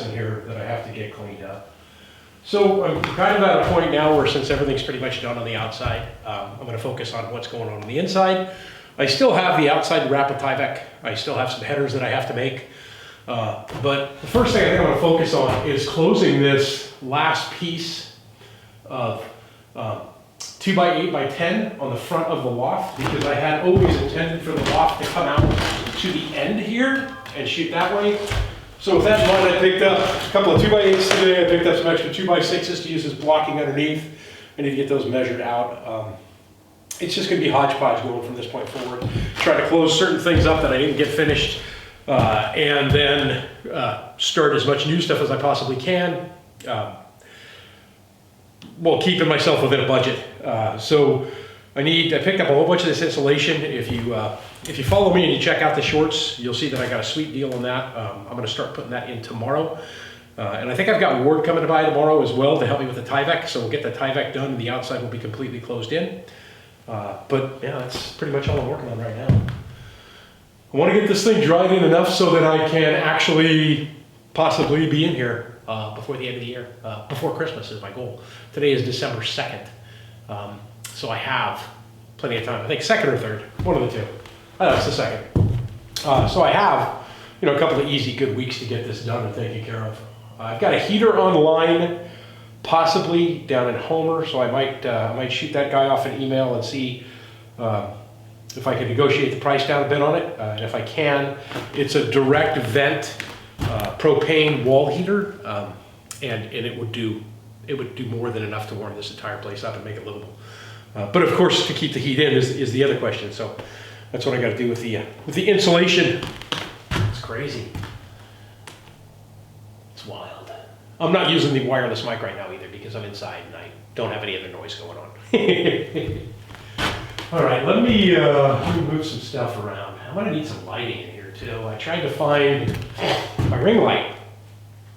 in here that I have to get cleaned up. So I'm kind of at a point now where, since everything's pretty much done on the outside, I'm going to focus on what's going on the inside. I still have the outside wrap of Tyvek. I still have some headers that I have to make. But the first thing I think I'm going to focus on is closing this last piece of 2x8x10 on the front of the loft, because I had always intended for the loft to come out to the end here and shoot that way. So with that in mind, I picked up a couple of 2x8s today. I picked up some extra 2x6s to use as blocking underneath. I need to get those measured out. It's just going to be hodgepodge going from this point forward. Try to close certain things up that I didn't get finished, and then start as much new stuff as I possibly can, while keeping myself within a budget. So I picked up a whole bunch of this insulation. If you follow me and you check out the shorts, you'll see that I got a sweet deal on that. I'm going to start putting that in tomorrow. And I think I've got Ward coming by tomorrow as well to help me with the Tyvek. So we'll get the Tyvek done and the outside will be completely closed in. But yeah, that's pretty much all I'm working on right now. I want to get this thing dried in enough so that I can actually possibly be in here before the end of the year. Before Christmas is my goal. Today is December 2nd. So I have plenty of time. I think 2nd or 3rd, one of the two. It's the 2nd. So I have, a couple of easy, good weeks to get this done and taken care of. I've got a heater online, possibly down in Homer, so I might shoot that guy off an email and see if I can negotiate the price down a bit on it. And if I can, it's a direct vent propane wall heater, and it would do more than enough to warm this entire place up and make it livable. But of course, to keep the heat in is the other question. So that's what I got to do with the insulation. It's crazy. It's wild. I'm not using the wireless mic right now either because I'm inside and I don't have any other noise going on. All right, let me move some stuff around. I'm gonna need some lighting in here too. I tried to find my ring light.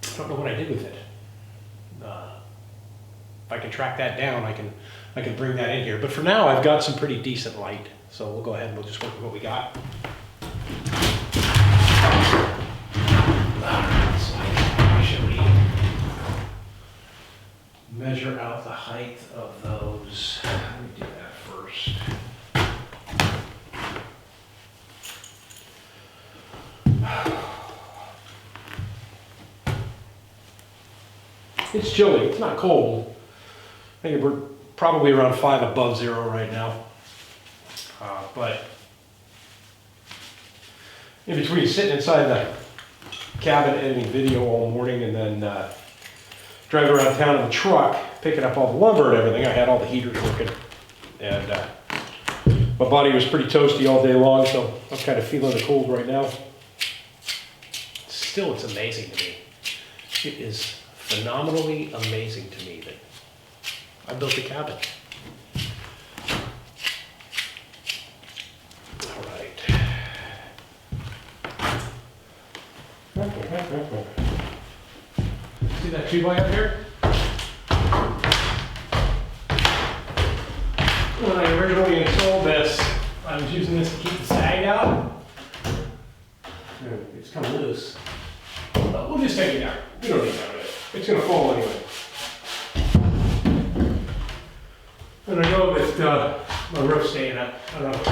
I don't know what I did with it. If I can track that down, I can bring that in here. But for now, I've got some pretty decent light. So we'll go ahead and we'll just work with what we got. Measure out the height of those. Let me do that first. It's chilly, it's not cold. I think we're probably around 5 above 0 right now. But in between sitting inside the cabin editing video all morning and then driving around town in the truck, picking up all the lumber and everything, I had all the heaters working. And my body was pretty toasty all day long, so I'm kind of feeling the cold right now. Still, it's amazing to me. It is phenomenally amazing to me that I built a cabin. All right. See that 2x up here? When I originally installed this, I was using this to keep the sag out. It's kind of loose. We'll just take it out. We don't need that of it. It's going to fall anyway. And I know that my roof's staying up. I don't know.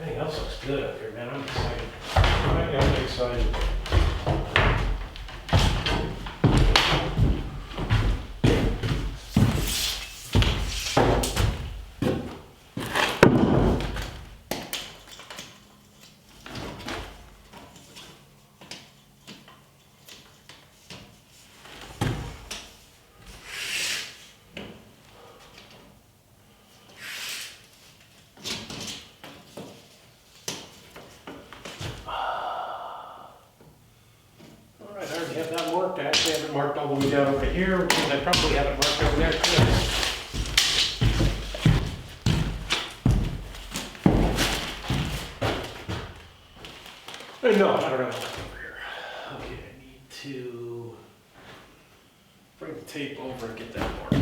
Everything else looks good up here, man. I'm excited. I am excited. I actually have it marked all the way down over here, which means I probably have it marked over there too. No, I don't have it over here. Okay, I need to bring the tape over and get that marked.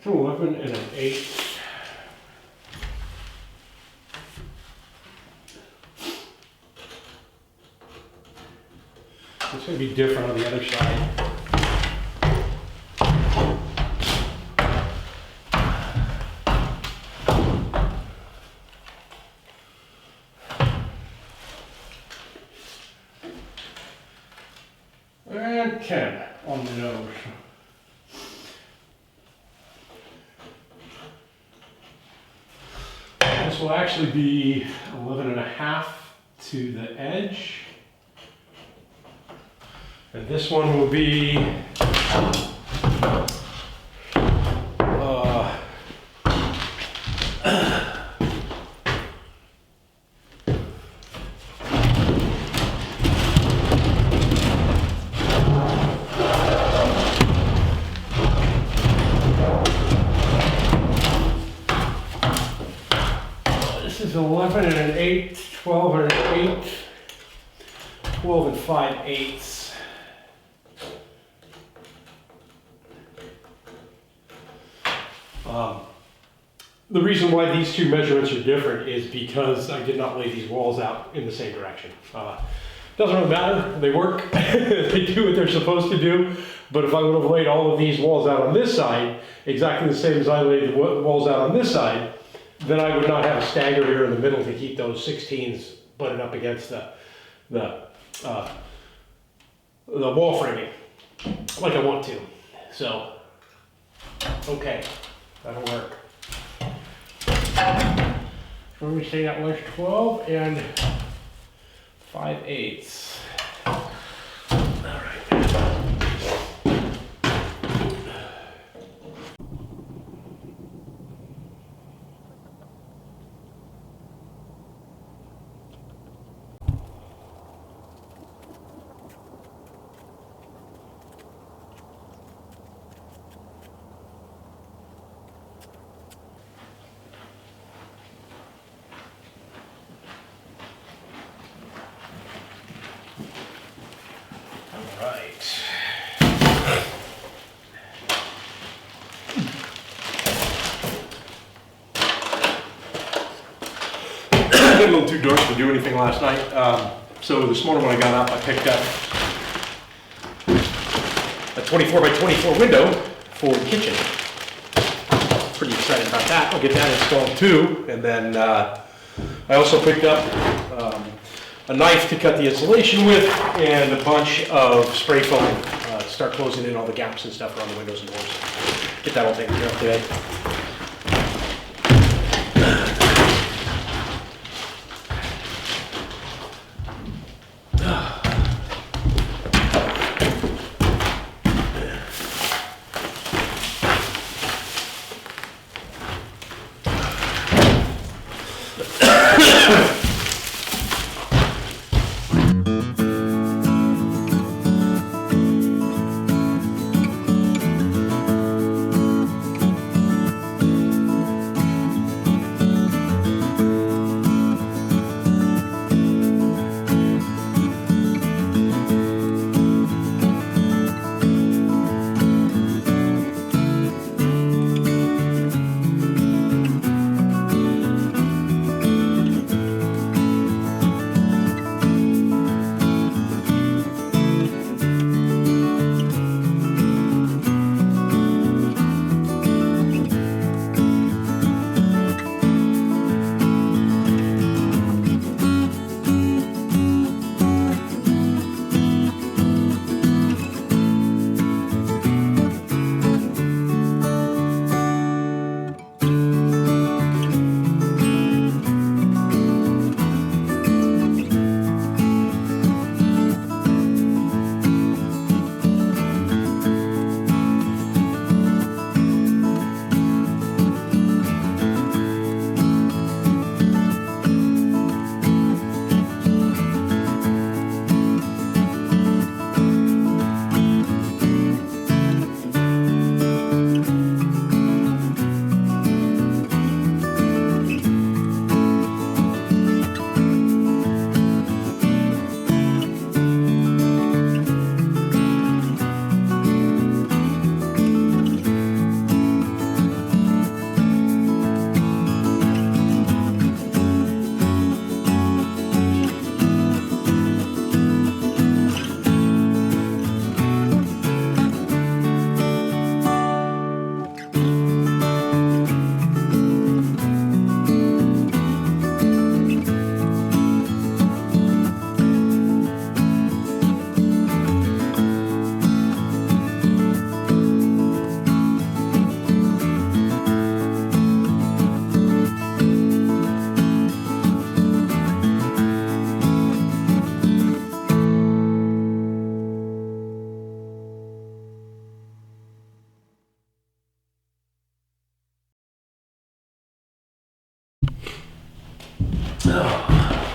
It's an 11 and an 8. It's going to be different on the other side. And 10 on the nose. This will actually be 11 and a half to the edge. And this one will be this is 11 and an 8, 12 and an 8, 12 and 5/8. The reason why these two measurements are different is because I did not lay these walls out in the same direction. Doesn't really matter, they work, they do what they're supposed to do, but if I would have laid all of these walls out on this side, exactly the same as I laid the walls out on this side, then I would not have a stagger here in the middle to keep those 16s butted up against the wall framing, like I want to. So, okay, that'll work. So we say that was 12 and 5/8. All right. A little too dark to do anything last night, so this morning when I got up, I picked up a 24 by 24 window for the kitchen. Pretty excited about that. I'll get that installed too, and then I also picked up a knife to cut the insulation with and a bunch of spray foam to start closing in all the gaps and stuff around the windows and doors. Get that all taken care of today.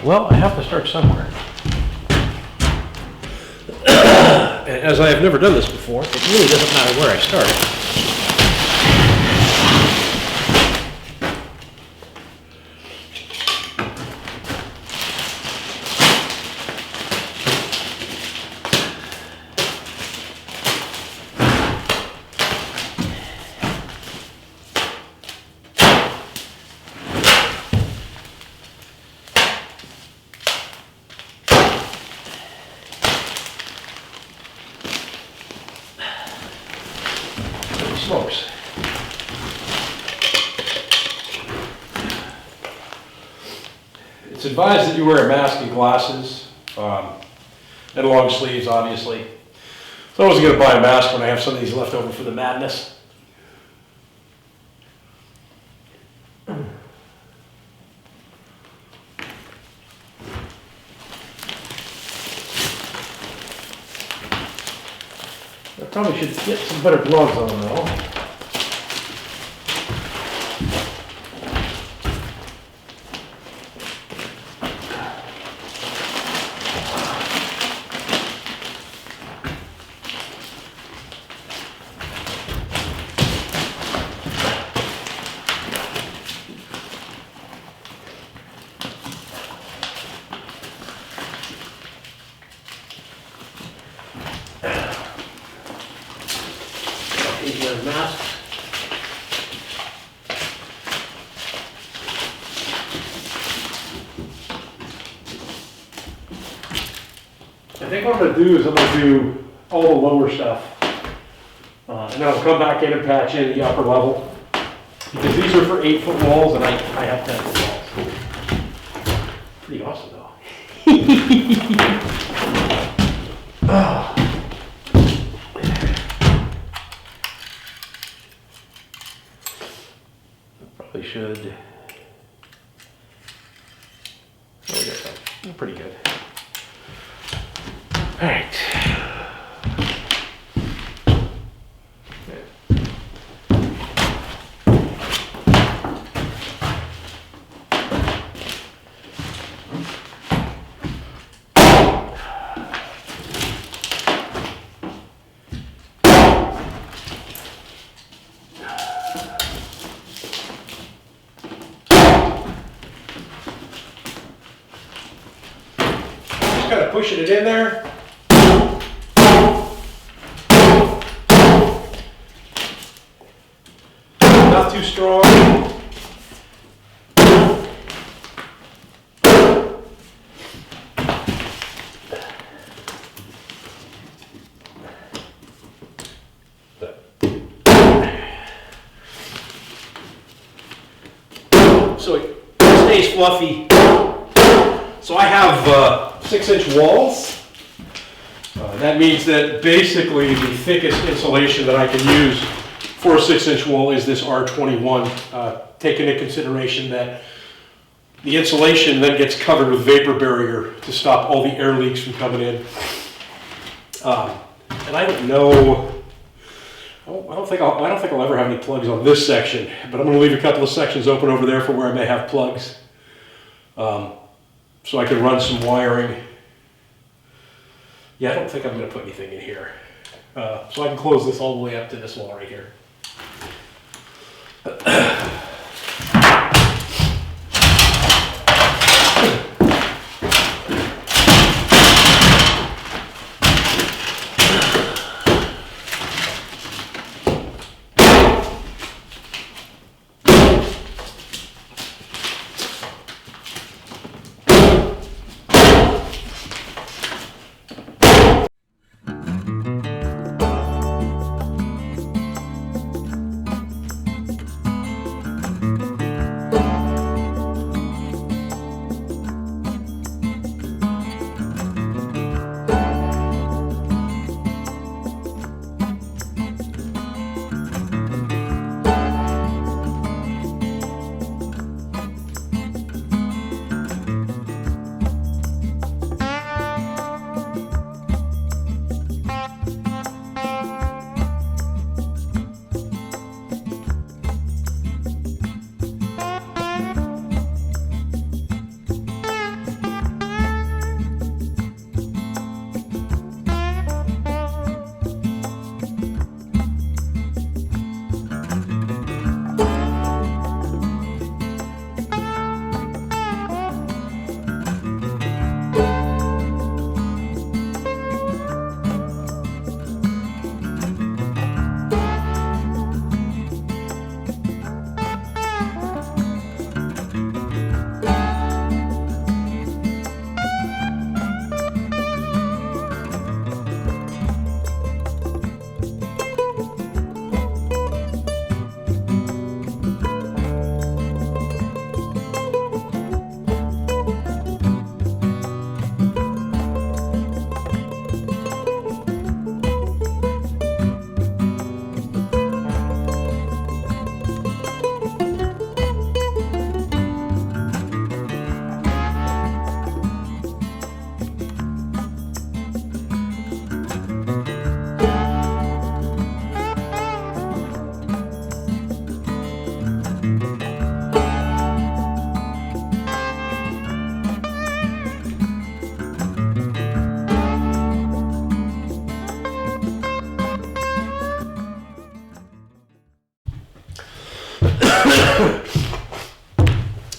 Well, I have to start somewhere. And as I have never done this before, it really doesn't matter where I start. Smokes. It's advised that you wear a mask and glasses, and long sleeves, obviously. So I wasn't going to buy a mask when I have some of these left over for the madness. I probably should get some better gloves on though. Masks. I think what I'm going to do is I'm going to do all the lower stuff. And then I'll come back in and patch in the upper level. Because these are for 8-foot walls and I have 10-foot walls. Pretty awesome though. Probably should. Oh, we got some. Pretty good. All right. Just kind of pushing it in there. Not too strong. So it stays fluffy. So I have 6-inch walls. That means that basically the thickest insulation that I can use for a 6-inch wall is this R21. Take into consideration that the insulation then gets covered with vapor barrier to stop all the air leaks from coming in. And I don't know. I don't think I'll ever have any plugs on this section, but I'm going to leave a couple of sections open over there for where I may have plugs, so I can run some wiring. Yeah, I don't think I'm going to put anything in here, so I can close this all the way up to this wall right here.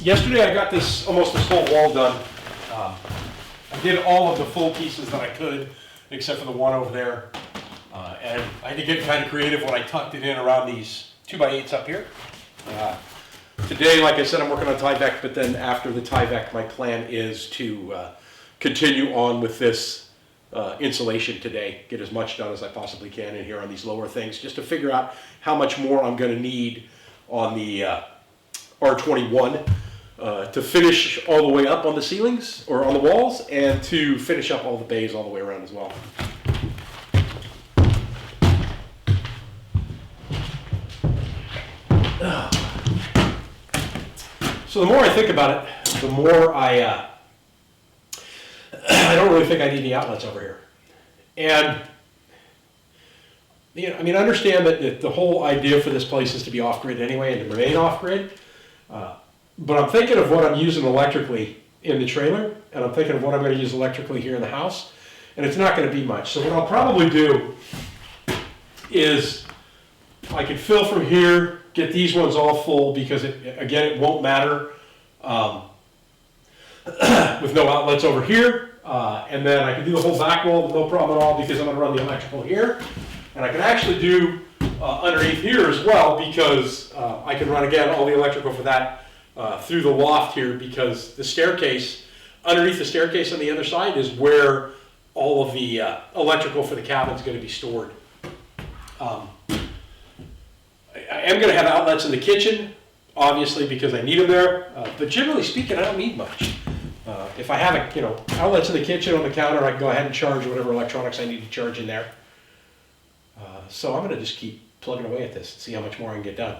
Yesterday I got almost this whole wall done. I did all of the full pieces that I could, except for the one over there. And I had to get kind of creative when I tucked it in around these 2x8s up here. Today, like I said, I'm working on Tyvek, but then after the Tyvek, my plan is to continue on with this insulation today, get as much done as I possibly can in here on these lower things, just to figure out how much more I'm going to need on the R21 to finish all the way up on the ceilings or on the walls, and to finish up all the bays all the way around as well. So the more I think about it, the more I don't really think I need any outlets over here. And I mean, understand that the whole idea for this place is to be off-grid anyway and to remain off-grid. But I'm thinking of what I'm using electrically in the trailer, and I'm thinking of what I'm going to use electrically here in the house, and it's not going to be much. So what I'll probably do is I can fill from here, get these ones all full, because again, it won't matter with no outlets over here. And then I can do the whole back wall with no problem at all, because I'm going to run the electrical here. And I can actually do underneath here as well, because I can run again all the electrical for that through the loft here, because the staircase, underneath the staircase on the other side is where all of the electrical for the cabin is going to be stored. I am going to have outlets in the kitchen, obviously, because I need them there. But generally speaking, I don't need much. If I have outlets in the kitchen on the counter, I can go ahead and charge whatever electronics I need to charge in there. So I'm going to just keep plugging away at this and see how much more I can get done.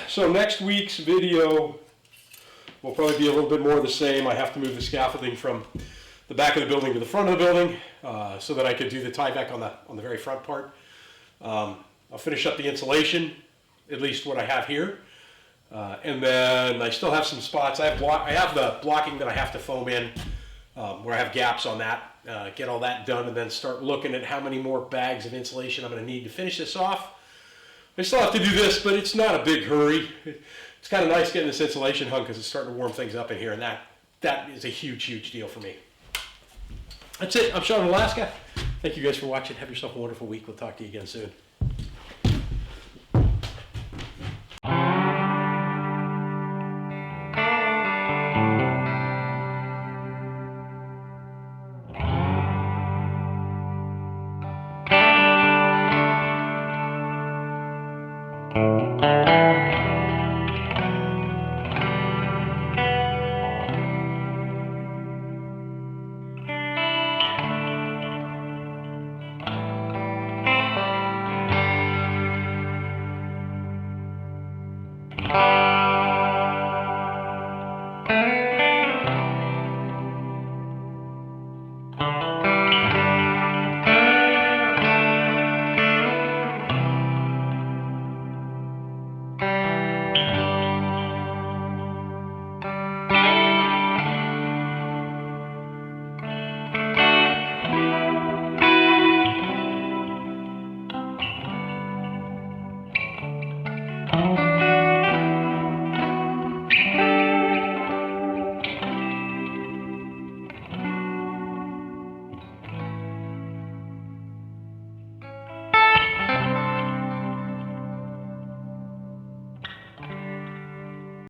So next week's video will probably be a little bit more of the same. I have to move the scaffolding from the back of the building to the front of the building so that I could do the Tyvek on the very front part. I'll finish up the insulation, at least what I have here. And then I still have some spots. I have the blocking that I have to foam in where I have gaps on that. Get all that done and then start looking at how many more bags of insulation I'm going to need to finish this off. I still have to do this, but it's not a big hurry. It's kind of nice getting this insulation hung because it's starting to warm things up in here, and that is a huge, huge deal for me. That's it. I'm Sean in Alaska. Thank you guys for watching. Have yourself a wonderful week. We'll talk to you again soon. Thank you.